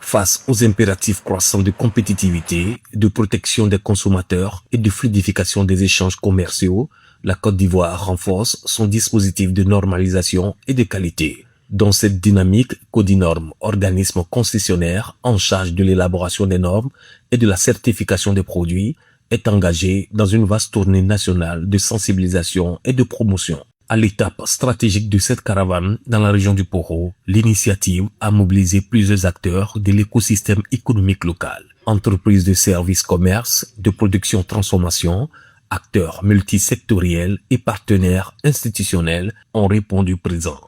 Face aux impératifs croissants de compétitivité, de protection des consommateurs et de fluidification des échanges commerciaux, la Côte d'Ivoire renforce son dispositif de normalisation et de qualité. Dans cette dynamique, Codinorm, organisme concessionnaire en charge de l'élaboration des normes et de la certification des produits, est engagé dans une vaste tournée nationale de sensibilisation et de promotion. À l'étape stratégique de cette caravane dans la région du Poro, l'initiative a mobilisé plusieurs acteurs de l'écosystème économique local. Entreprises de services commerce, de production-transformation, acteurs multisectoriels et partenaires institutionnels ont répondu présent.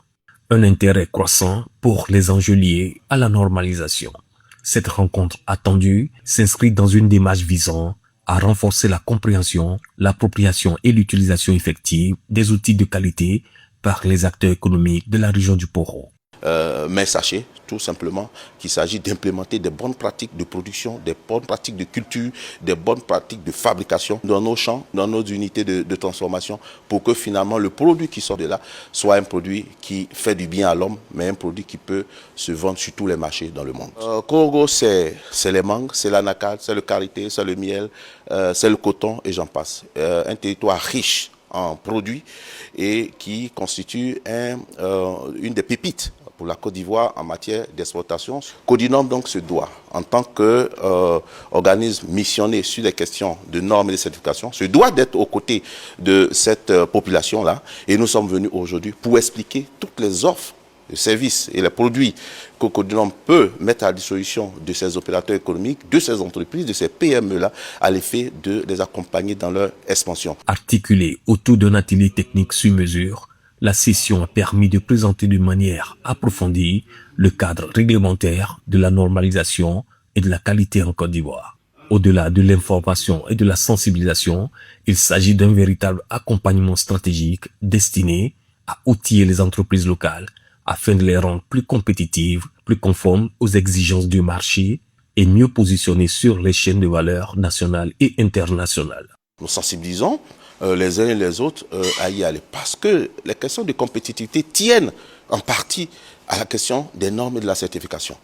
Un intérêt croissant pour les enjeux liés à la normalisation. Cette rencontre attendue s'inscrit dans une démarche visant à renforcer la compréhension, l'appropriation et l'utilisation effective des outils de qualité par les acteurs économiques de la région du Poro. Mais sachez tout simplement qu'il s'agit d'implémenter des bonnes pratiques de production, des bonnes pratiques de culture, des bonnes pratiques de fabrication dans nos champs, dans nos unités de transformation, pour que finalement le produit qui sort de là soit un produit qui fait du bien à l'homme, mais un produit qui peut se vendre sur tous les marchés dans le monde. Korogo, c'est les mangues, c'est l'anacarde, c'est le karité, c'est le miel, c'est le coton et j'en passe. Un territoire riche en produits et qui constitue une des pépites pour la Côte d'Ivoire en matière d'exportation. Codinorm donc se doit, en tant qu'organisme missionné sur les questions de normes et de certification, se doit d'être aux côtés de cette population-là. Et nous sommes venus aujourd'hui pour expliquer toutes les offres de services et les produits que Codinorm peut mettre à la disposition de ces opérateurs économiques, de ces entreprises, de ces PME-là, à l'effet de les accompagner dans leur expansion. Articulée autour d'un atelier technique sur mesure, la session a permis de présenter de manière approfondie le cadre réglementaire de la normalisation et de la qualité en Côte d'Ivoire. Au-delà de l'information et de la sensibilisation, il s'agit d'un véritable accompagnement stratégique destiné à outiller les entreprises locales afin de les rendre plus compétitives, plus conformes aux exigences du marché et mieux positionnées sur les chaînes de valeur nationales et internationales. Nous sensibilisons les uns et les autres à y aller. Parce que les questions de compétitivité tiennent en partie à la question des normes et de la certification.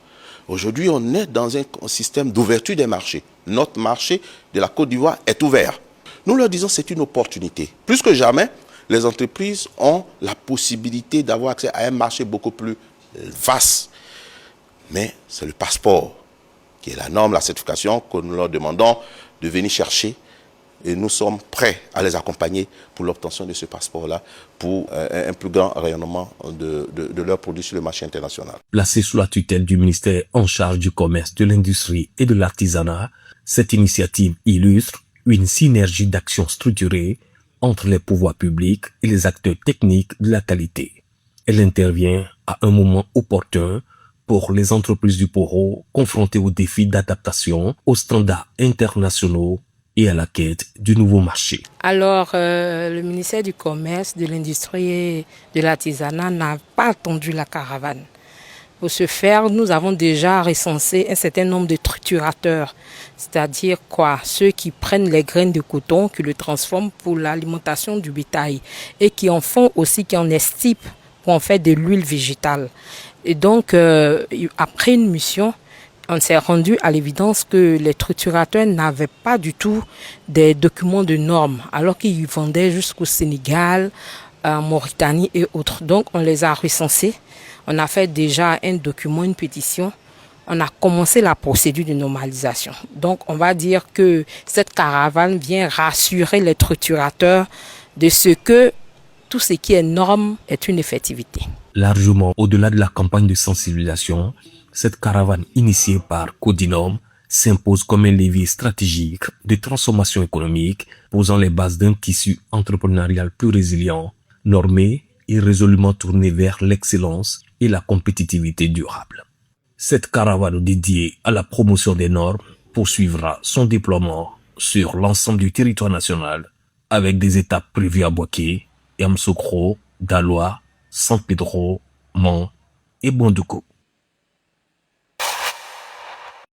Aujourd'hui, on est dans un système d'ouverture des marchés. Notre marché de la Côte d'Ivoire est ouvert. Nous leur disons que c'est une opportunité. Plus que jamais, les entreprises ont la possibilité d'avoir accès à un marché beaucoup plus vaste. Mais c'est le passeport qui est la norme, la certification que nous leur demandons de venir chercher. Et nous sommes prêts à les accompagner pour l'obtention de ce passeport-là, pour un plus grand rayonnement de leurs produits sur le marché international. Placée sous la tutelle du ministère en charge du commerce, de l'industrie et de l'artisanat, cette initiative illustre une synergie d'action structurée entre les pouvoirs publics et les acteurs techniques de la qualité. Elle intervient à un moment opportun pour les entreprises du Poro confrontées aux défis d'adaptation aux standards internationaux et à la quête du nouveau marché. Alors, le ministère du Commerce, de l'Industrie et de l'Artisanat n'a pas attendu la caravane. Pour ce faire, nous avons déjà recensé un certain nombre de triturateurs, c'est-à-dire ceux qui prennent les graines de coton, qui le transforment pour l'alimentation du bétail et qui en font aussi, qui en estipent pour en faire de l'huile végétale. Et donc, après une mission, on s'est rendu à l'évidence que les triturateurs n'avaient pas du tout des documents de normes, alors qu'ils vendaient jusqu'au Sénégal, en Mauritanie et autres. Donc, on les a recensés. On a fait déjà un document, une pétition. On a commencé la procédure de normalisation. Donc, on va dire que cette caravane vient rassurer les triturateurs de ce que tout ce qui est norme est une effectivité. Largement au-delà de la campagne de sensibilisation, cette caravane initiée par Codinorm s'impose comme un levier stratégique de transformation économique, posant les bases d'un tissu entrepreneurial plus résilient, normé et résolument tourné vers l'excellence et la compétitivité durable. Cette caravane dédiée à la promotion des normes poursuivra son déploiement sur l'ensemble du territoire national avec des étapes prévues à Boaké, Yamoussoukro, Daloa, San Pedro, Mans et Bondoukou.